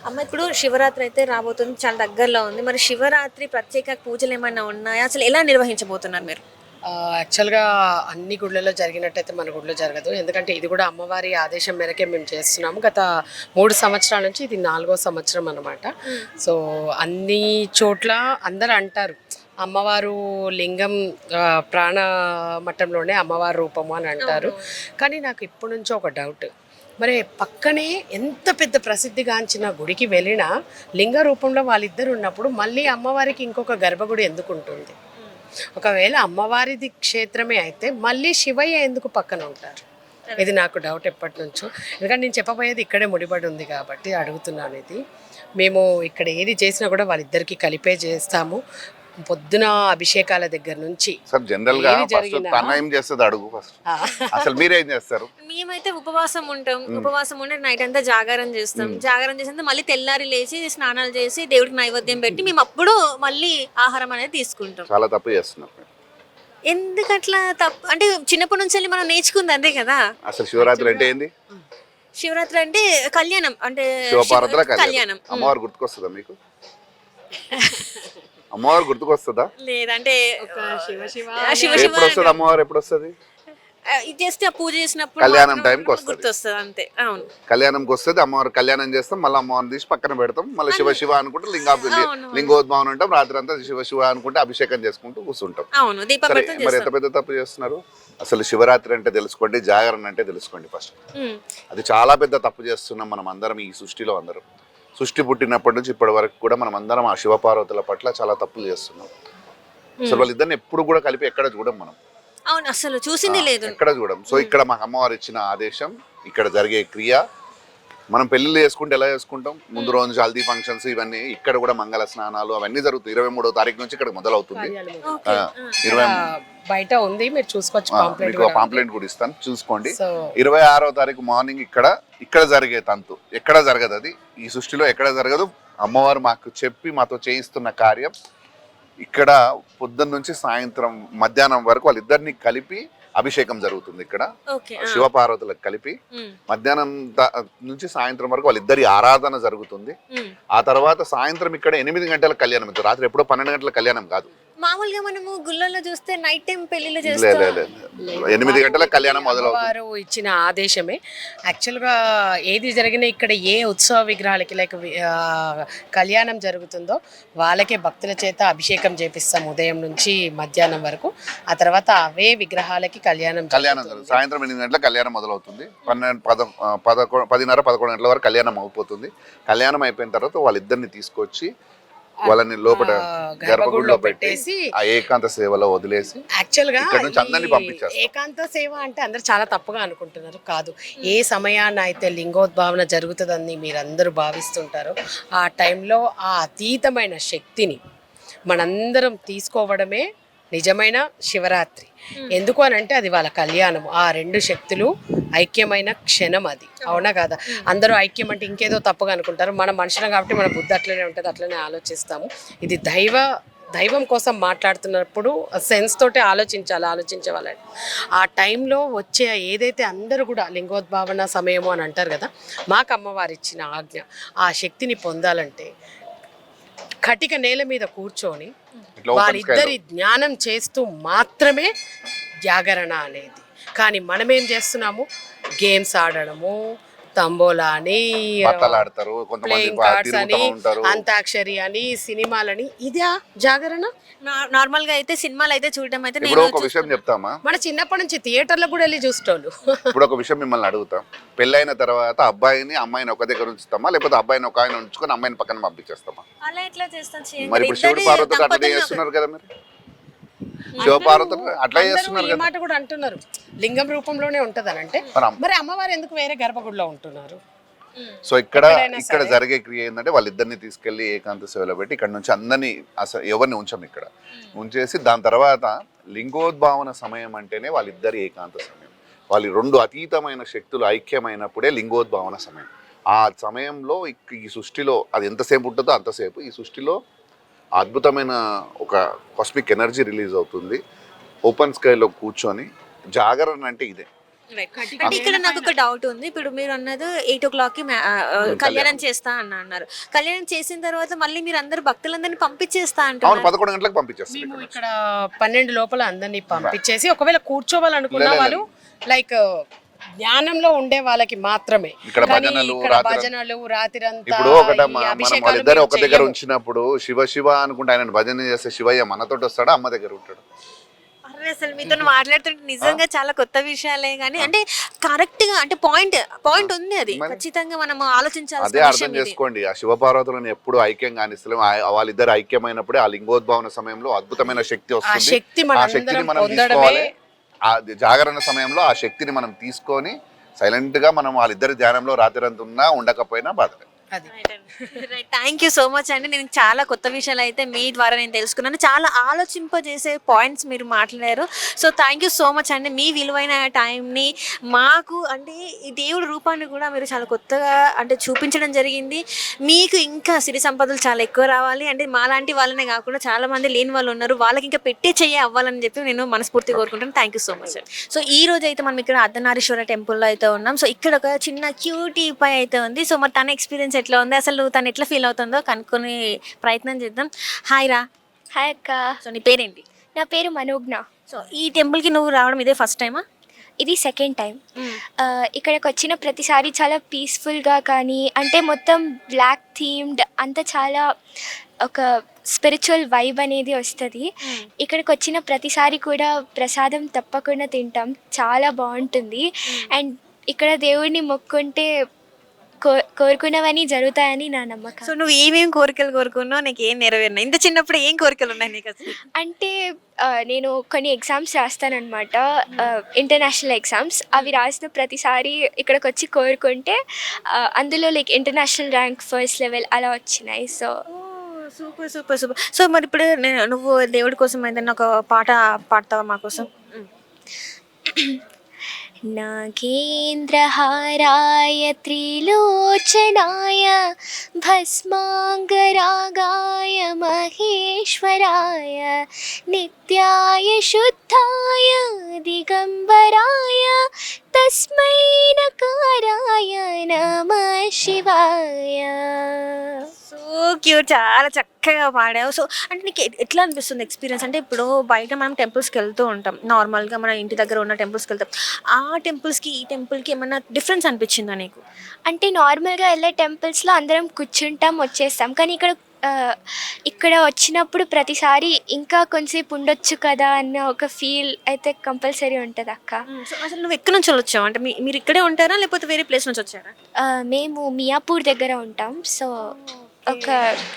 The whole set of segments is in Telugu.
అమ్మ ఇప్పుడు శివరాత్రి అయితే రాబోతుంది, చాలా దగ్గరలో ఉంది. మరి శివరాత్రి ప్రత్యేక పూజలు ఏమైనా ఉన్నాయా? అసలు ఎలా నిర్వహించబోతున్నారు మీరు? యాక్చువల్‌గా అన్ని గుళ్ళలో జరిగినట్టయితే మన గుడిలో జరగదు. ఎందుకంటే ఇది కూడా అమ్మవారి ఆదేశం మేరకే మేము చేస్తున్నాము. గత 3 సంవత్సరాల నుంచి ఇది 4వ సంవత్సరం అనమాట. సో అన్ని చోట్ల అందరూ అంటారు అమ్మవారు లింగం ప్రాణ మట్టంలోనే అమ్మవారి రూపము అని అంటారు. కానీ నాకు ఇప్పటి నుంచో ఒక డౌట్. మరి పక్కనే ఎంత పెద్ద ప్రసిద్ధిగాంచిన గుడికి వెళ్ళినా లింగ రూపంలో వాళ్ళిద్దరు ఉన్నప్పుడు మళ్ళీ అమ్మవారికి ఇంకొక గర్భగుడి ఎందుకు ఉంటుంది? ఒకవేళ అమ్మవారిది క్షేత్రమే అయితే మళ్ళీ శివయ్య ఎందుకు పక్కన ఉంటారు? ఇది నాకు డౌట్ ఎప్పటి నుంచో. ఎందుకంటే నేను చెప్పబోయేది ఇక్కడే ముడిపడి ఉంది కాబట్టి అడుగుతున్నాను ఇది. మేము ఇక్కడ ఏది చేసినా కూడా వాళ్ళిద్దరికి కలిపే చేస్తాము. పొద్దున అభిషేకాల దగ్గర నుంచి సార్ జనరల్ గా ఫస్ట్ తన ఏం చేస్తుంది అడుగు ఫస్ట్. అసలు మీరేం చేస్తారు? మేమైతే ఉపవాసం ఉంటాం. ఉపవాసం ఉండి నైట్ అంతా జాగారం చేస్తాం. జాగారం చేసిన మళ్ళీ తెల్లారి లేచి స్నానాలు చేసి దేవుడికి నైవేద్యం పెట్టి మేము అప్పుడు మళ్ళీ ఆహారం అనేది తీసుకుంటాం. చాలా తప్పు చేస్తున్నారు. ఎందుకట్లా తప్పు అంటే చిన్నప్పటి నుంచి మనం నేర్చుకుంది అంతే కదా. అసలు శివరాత్రి అంటే ఏంది? శివరాత్రి అంటే కళ్యాణం, అంటే శివపార్వతుల కళ్యాణం. అమ్మవారు గుర్తుకొస్తుందా మీకు? అమ్మవారు గుర్తుకొస్తుందా? లేదంటే ఎప్పుడు వస్తుంది అమ్మవారు? ఎప్పుడు వస్తుంది? జస్ట్ పూజ చేసినప్పుడు కళ్యాణం టైంకి గుర్తొస్తుంది అంతే. అవును, కళ్యాణంకి వస్తుంది. అమ్మవారు కళ్యాణం చేస్తాం, మళ్ళీ అమ్మవారిని తీసి పక్కన పెడతాం, మళ్ళీ శివ శివ అనుకుంటే లింగోద్భావం ఉంటాం. రాత్రి అంతా శివ శివ అనుకుంటే అభిషేకం చేసుకుంటూ కూర్చుంటాం. అవును, మరి ఎంత పెద్ద తప్పు చేస్తున్నారు? అసలు శివరాత్రి అంటే తెలుసుకోండి, జాగరణ అంటే తెలుసుకోండి ఫస్ట్. అది చాలా పెద్ద తప్పు చేస్తున్నాం మనం అందరం, ఈ సృష్టిలో అందరం. సృష్టి పుట్టినప్పటి నుంచి ఇప్పటి వరకు కూడా మనం అందరం ఆ శివపార్వతుల పట్ల చాలా తప్పులు చేస్తున్నాం. అసలు వాళ్ళిద్దరిని ఎప్పుడు కూడా కలిపి ఎక్కడ చూడం మనం. అవును, అసలు చూసింది లేదు, ఎక్కడ చూడం. సో ఇక్కడ మాకు అమ్మవారు ఇచ్చిన ఆదేశం, ఇక్కడ జరిగే క్రియ. మనం పెళ్లిళ్ళు చేసుకుంటే ఎలా చేసుకుంటాం? ముందు రోజు హల్దీ ఫంక్షన్స్ ఇవన్నీ, ఇక్కడ కూడా మంగళ స్నానాలు అవన్నీ జరుగుతాయి. 23వ తారీఖు నుంచి ఇక్కడ మొదలవుతుంది. 20 బయట ఉంది, మీరు చూసుకోవచ్చు. మీకు పాంప్లెంట్ కూడా ఇస్తాను, చూసుకోండి. 26వ తారీఖు మార్నింగ్ ఇక్కడ జరిగే తంతు ఎక్కడ జరగదు. అది ఈ సృష్టిలో ఎక్కడ జరగదు. అమ్మవారు మాకు చెప్పి మాతో చేయిస్తున్న కార్యం ఇక్కడ పొద్దున్న నుంచి సాయంత్రం మధ్యాహ్నం వరకు వాళ్ళిద్దరిని కలిపి అభిషేకం జరుగుతుంది. ఇక్కడ శివపార్వతులకు కలిపి మధ్యాహ్నం నుంచి సాయంత్రం వరకు వాళ్ళిద్దరి ఆరాధన జరుగుతుంది. ఆ తర్వాత సాయంత్రం ఇక్కడ 8 గంటల కళ్యాణం. రాత్రి ఎప్పుడో 12 గంటల కళ్యాణం కాదు. మామూలుగా మనము గుళ్ళల్లో చూస్తే నైట్ టైం పెళ్లిళ్ళు చేస్తాం. 8 గంటల కళ్యాణం మొదలవుతుంది. వారు ఇచ్చిన ఆదేశమే. యాక్చువల్గా ఏది జరిగినా ఇక్కడ ఏ ఉత్సవ విగ్రహాలకి లైక్ కళ్యాణం జరుగుతుందో వాళ్ళకే భక్తుల చేత అభిషేకం చేపిస్తాం ఉదయం నుంచి మధ్యాహ్నం వరకు. ఆ తర్వాత అవే విగ్రహాలకి కళ్యాణం సాయంత్రం 8 గంటల కళ్యాణం మొదలవుతుంది. 10:30, 11 గంటల వరకు కళ్యాణం అయిపోతుంది. కళ్యాణం అయిపోయిన తర్వాత వాళ్ళిద్దరిని తీసుకొచ్చి వాళ్ళని లోపల గర్భగుడిలో పెట్టేసి ఆ ఏకాంత సేవలో వదిలేసి యాక్చువల్గా అందరినీ పంపించారు. ఏకాంత సేవ అంటే అందరు చాలా తప్పుగా అనుకుంటున్నారు. కాదు, ఏ సమయాన్ని అయితే లింగోద్భావన జరుగుతుందని మీరందరూ భావిస్తుంటారో ఆ టైంలో ఆ అతీతమైన శక్తిని మనందరం తీసుకోవడమే నిజమైన శివరాత్రి. ఎందుకు అని అంటే అది వాళ్ళ కళ్యాణం. ఆ 2 శక్తులు ఐక్యమైన క్షణం అది. అవునా కాదా? అందరూ ఐక్యం అంటే ఇంకేదో తప్పుగా అనుకుంటారు. మనం మనుషులం కాబట్టి మన బుద్ధి అట్లనే ఉంటుంది, అట్లనే ఆలోచిస్తాము. ఇది దైవం కోసం మాట్లాడుతున్నప్పుడు సెన్స్ తోటి ఆలోచించే వాళ్ళని. ఆ టైంలో వచ్చే ఏదైతే అందరూ కూడా లింగోద్భావన సమయము అని అంటారు కదా, మాకు అమ్మవారు ఇచ్చిన ఆజ్ఞ ఆ శక్తిని పొందాలంటే కటిక నేల మీద కూర్చొని వారిద్దరి జ్ఞానం చేస్తూ మాత్రమే జాగరణ అనేది. కానీ మనమేం చేస్తున్నాము? గేమ్స్ ఆడడము, తంబోలా అని, ప్లేయింగ్ కార్డ్స్ అని, అంతాక్షరి అని, సినిమాలని. ఇదా జాగరణ? నార్మల్ గా అయితే సినిమాలు అయితే చూడడం అయితే ఒక విషయం చెప్తామా, మన చిన్నప్పటి నుంచి థియేటర్లో కూడా వెళ్ళి చూసేటోళ్ళు. ఇప్పుడు ఒక విషయం మిమ్మల్ని అడుగుతాం. పెళ్ళైన తర్వాత అబ్బాయిని అమ్మాయిని ఒక దగ్గర ఉంచుతామా, లేకపోతే అబ్బాయిని ఒక ఆయన ఉంచుకొని అమ్మాయిని పక్కన పంపించేస్తామా? అలా ఎట్లా చేస్తాం? మరి ఇప్పుడు శివుడు పార్వతులు అట్లా చేస్తున్నారు కదా, మీరు శివపార్వతులు అట్లా చేస్తున్నారు కదా. మాట కూడా అంటున్నారు లింగం రూపంలోనే ఉంటదని. అంటే మరి అమ్మవారు ఎందుకు వేరే గర్భగుడిలో ఉంటున్నారు? సో ఇక్కడ జరిగే క్రియ ఏంటంటే వాళ్ళిద్దరిని తీసుకెళ్లి ఏకాంత సేవలో పెట్టి ఇక్కడ నుంచి అందరినీ అసలు ఎవరిని ఉంచాం ఇక్కడ ఉంచేసి, దాని తర్వాత లింగోద్భావన సమయం అంటేనే వాళ్ళిద్దరి ఏకాంత సమయం. వాళ్ళు 2 అతీతమైన శక్తులు ఐక్యమైనప్పుడే లింగోద్భావన సమయం. ఆ సమయంలో ఈ సృష్టిలో అది ఎంతసేపు ఉంటుందో అంతసేపు ఈ సృష్టిలో అద్భుతమైన ఒక కాస్మిక్ ఎనర్జీ రిలీజ్ అవుతుంది. ఓపెన్ స్కైలో కూర్చొని జాగరణ అంటే ఇదే. అంటే ఇక్కడ నాకు ఒక డౌట్ ఉంది. ఇప్పుడు మీరు అన్నది 8:00కి కళ్యాణం చేస్తా అన్నారు. కళ్యాణం చేసిన తర్వాత మళ్ళీ మీరు అందరు భక్తులందరినీ పంపించేస్తా అవును, అంటున్నారు. 11 గంటలకు పంపించేస్తాం మేము ఇక్కడ 12 లోపల అందరినీ పంపించేసి ఒకవేళ కూర్చోవాలనుకున్న వాళ్ళు లైక్ ధ్యానంలో ఉండే వాళ్ళకి మాత్రమే. ఇక్కడ కానీ భజనలు, ఇక్కడ రాత్రి- భజనలు రాత్రంతా ఇప్పుడు ఒకట ఈ మనం అభిషేకాలు వాళ్ళిద్దరు మేము ఒక దగ్గర చెయ్యము. ఉంచినప్పుడు శివ శివ అనుకుంటే ఆయన భజన చేస్తే శివయ్య మనతోటి వస్తాడా, అమ్మ దగ్గర ఉంటాడు? అరే అసలు మీతో మాట్లాడుతుంటే నిజంగా చాలా కొత్త విషయాలే కానీ అంటే కరెక్ట్ గా అంటే పాయింట్ ఉంది, అది ఖచ్చితంగా మనం అదే ఆలోచించాల్సిన అర్థం విషయం ఇది. చేసుకోండి. ఆ శివపార్వతులను ఎప్పుడు ఐక్యంగా అనిస్తలేం. వాళ్ళిద్దరు ఐక్యమైనప్పుడే ఆ లింగోద్భవన సమయంలో అద్భుతమైన శక్తి ఆ వస్తుంది. శక్తి ఆ శక్తిని మనందరం మనం పొందడమే తీసుకోవాలి. ఆ జాగరణ సమయంలో ఆ శక్తిని మనం తీసుకొని సైలెంట్ గా మనం వాళ్ళిద్దరి ధ్యానంలో రాత్రంతా ఉన్నా ఉండకపోయినా బాధలే. అది థ్యాంక్ యూ సో మచ్ అండి. నేను చాలా కొత్త విషయాలు అయితే మీ ద్వారా నేను తెలుసుకున్నాను. చాలా ఆలోచింపజేసే పాయింట్స్ మీరు మాట్లాడారు. So thank you so much అండి. మీ విలువైన టైంని మాకు అంటే ఈ దేవుడి రూపాన్ని కూడా మీరు చాలా కొత్తగా అంటే చూపించడం జరిగింది. మీకు ఇంకా సిరి సంపదలు చాలా ఎక్కువ రావాలి అంటే మాలాంటి వాళ్ళనే కాకుండా చాలా మంది లేని వాళ్ళు ఉన్నారు, వాళ్ళకి ఇంకా పెట్టే చెయ్యి అవ్వాలని చెప్పి నేను మనస్ఫూర్తిగా కోరుకుంటాను. Thank you so much. So ఈ రోజు అయితే మనం ఇక్కడ అర్ధనారీశ్వర టెంపుల్లో అయితే ఉన్నాం. సో ఇక్కడ ఒక చిన్న క్యూటీ పై అయితే ఉంది. సో మరి తన ఎక్స్పీరియన్స్ ఎట్లా ఉంది, అసలు తను ఎట్లా ఫీల్ అవుతుందో కనుక్కొని ప్రయత్నం చేద్దాం. హాయ్ రా. హాయ్ అక్క, సో నీ పేరేంటి? నా పేరు మనోజ్ఞ. సో ఈ టెంపుల్కి నువ్వు రావడం ఇదే ఫస్ట్ టైమా? ఇది సెకండ్ టైం. ఇక్కడికి వచ్చిన ప్రతిసారి చాలా పీస్ఫుల్గా కానీ అంటే మొత్తం బ్లాక్ థీమ్డ్ అంతా చాలా ఒక స్పిరిచువల్ వైబ్ అనేది వస్తుంది. ఇక్కడికి వచ్చిన ప్రతిసారి కూడా ప్రసాదం తప్పకుండా తింటాం, చాలా బాగుంటుంది. అండ్ ఇక్కడ దేవుడిని మొక్కుంటే కోరుకున్నవన్నీ జరుగుతాయని నా నమ్మకం. సో నువ్వు ఏమేమి కోరికలు కోరుకున్నావు, నీకు ఏం నెరవేరినాయి? ఇంత చిన్నప్పుడు ఏం కోరికలు ఉన్నాయి నీకు అసలు? అంటే నేను కొన్ని ఎగ్జామ్స్ రాస్తానన్నమాట, ఇంటర్నేషనల్ ఎగ్జామ్స్. అవి రాసిన ప్రతిసారి ఇక్కడికి వచ్చి కోరుకుంటే అందులో like international rank first level అలా వచ్చినాయి. So super super super. So మరి ఇప్పుడు నువ్వు దేవుడి కోసం ఏదైనా ఒక పాట పాడతావా మా కోసం? నాగేంద్రహారాయ త్రిలోచనాయ భస్మాంగరాగాయ మహేశ్వరాయ నిత్యాయ శుద్ధాయ దిగంబరాయ తస్మై నకారాయ నమః శివాయ. సో క్యూట్, చాలా చక్కగా పాడావు. సో అంటే నీకు ఎట్లా అనిపిస్తుంది ఎక్స్పీరియన్స్? అంటే ఇప్పుడు బయట మనం టెంపుల్స్కి వెళ్తూ ఉంటాం, నార్మల్గా మన ఇంటి దగ్గర ఉన్న టెంపుల్స్కి వెళ్తాం. ఆ టెంపుల్స్కి ఈ టెంపుల్కి ఏమన్నా డిఫరెన్స్ అనిపించిందా నీకు? అంటే నార్మల్గా వెళ్ళే టెంపుల్స్లో అందరం కూర్చుంటాం వచ్చేస్తాం, కానీ ఇక్కడ వచ్చినప్పుడు ప్రతిసారి ఇంకా కొంచెంసేపు ఉండొచ్చు కదా అన్న ఒక ఫీల్ అయితే కంపల్సరీ ఉంటుంది అక్క. సో అసలు నువ్వు ఎక్కడి నుంచి వచ్చావు? అంటే మీరు ఇక్కడే ఉంటారా లేకపోతే వేరే ప్లేస్ నుంచి వచ్చారా? మేము మియాపూర్ దగ్గర ఉంటాం. సో ఒక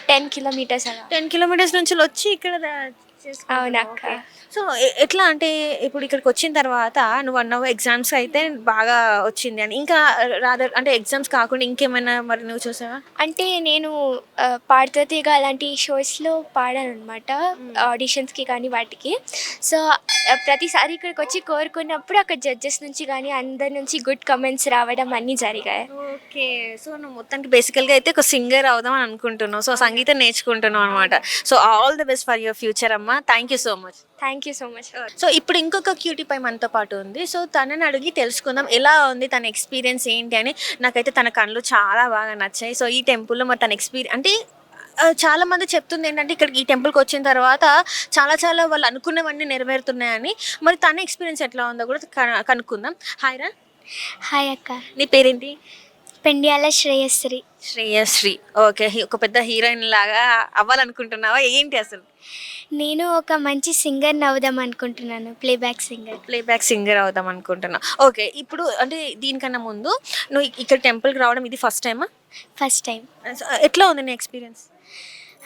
10 కిలోమీటర్స్ అలా. 10 కిలోమీటర్స్ నుంచి వచ్చి ఇక్కడ అవునక్క. సో ఎట్లా అంటే ఇప్పుడు ఇక్కడికి వచ్చిన తర్వాత నువ్వు అన్నావు ఎగ్జామ్స్ అయితే బాగా వచ్చింది అని, ఇంకా రాదర్ అంటే ఎగ్జామ్స్ కాకుండా ఇంకేమైనా మరి నువ్వు చూసావా? అంటే నేను పాడుతీగా అలాంటి షోస్లో పాడాను అనమాట, ఆడిషన్స్కి కానీ వాటికి. సో ప్రతిసారి ఇక్కడికి వచ్చి కోరుకున్నప్పుడు అక్కడ జడ్జెస్ నుంచి కానీ అందరి నుంచి గుడ్ కమెంట్స్ రావడం అన్నీ జరిగాయి. ఓకే. సో నువ్వు మొత్తానికి బేసికల్గా అయితే ఒక సింగర్ అవుదాం అని అనుకుంటున్నావు, సో సంగీతం నేర్చుకుంటున్నావు అనమాట. So all the best for your future అమ్మా. Thank you so much. Thank you so much. So ఇప్పుడు ఇంకొక క్యూటీ పై మనతో పాటు ఉంది. సో తనని అడిగి తెలుసుకుందాం ఎలా ఉంది తన ఎక్స్పీరియన్స్ ఏంటి అని. నాకైతే తన కళ్ళు చాలా బాగా నచ్చాయి. సో ఈ టెంపుల్లో మరి తన ఎక్స్పీరియన్స్ అంటే చాలా మంది చెప్తుంది ఏంటంటే ఇక్కడికి ఈ టెంపుల్కి వచ్చిన తర్వాత చాలా చాలా వాళ్ళు అనుకున్నవన్నీ నెరవేరుతున్నాయని. మరి తన ఎక్స్పీరియన్స్ ఎట్లా ఉందో కూడా కనుక్కుందాం. హాయ్ రా. హాయ్ అక్క, నీ పేరేంటి? పెండ్యాల శ్రేయశ్రీ. శ్రేయశ్రీ. ఓకే. ఒక పెద్ద హీరోయిన్ లాగా అవ్వాలనుకుంటున్నావా ఏంటి అసలు? నేను ఒక మంచి సింగర్ని అవుదాం అనుకుంటున్నాను, ప్లేబ్యాక్ సింగర్ అవుదాం అనుకుంటున్నా. ఓకే. ఇప్పుడు అంటే దీనికన్నా ముందు నువ్వు ఇక్కడ టెంపుల్కి రావడం ఇది ఫస్ట్ టైమా? First time. ఎట్లా ఉంది నీ ఎక్స్పీరియన్స్?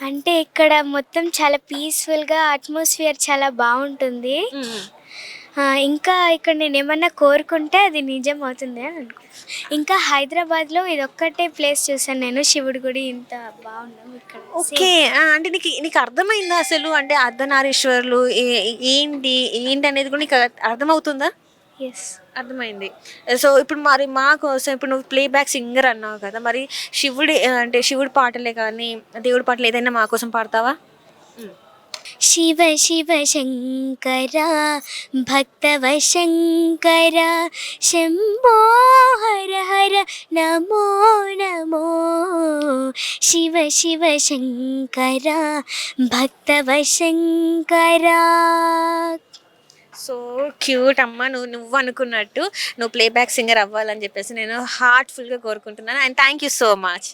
అంటే ఇక్కడ మొత్తం చాలా పీస్ఫుల్గా అట్మాస్ఫియర్ చాలా బాగుంటుంది. ఇంకా ఇక్కడ నేను ఏమన్నా కోరుకుంటే అది నిజం అవుతుంది అని అనుకో. ఇంకా హైదరాబాద్లో ఇది ఒక్కటే ప్లేస్ చూసాను నేను, శివుడి గుడి ఇంత బాగున్నాం ఇక్కడ. ఓకే. అంటే నీకు అర్థమైందా అసలు అంటే అర్ధనారీశ్వరులు ఏంటి అనేది కూడా నీకు అర్థమవుతుందా? ఎస్, అర్థమైంది. సో ఇప్పుడు మరి మా కోసం ఇప్పుడు నువ్వు ప్లేబ్యాక్ సింగర్ అన్నావు కదా, మరి శివుడి పాటలే కానీ దేవుడి పాటలు ఏదైనా మా కోసం పాడతావా? శివ శివ శంకర భక్తవశంకర శంభో హర హర నమో నమో శివ శివ శంకర భక్తవశంకర. సో క్యూట్ అమ్మ, నువ్వు అనుకున్నట్టు నువ్వు ప్లేబ్యాక్ సింగర్ అవ్వాలని చెప్పేసి నేను హార్ట్ఫుల్గా కోరుకుంటున్నాను. And thank you so much.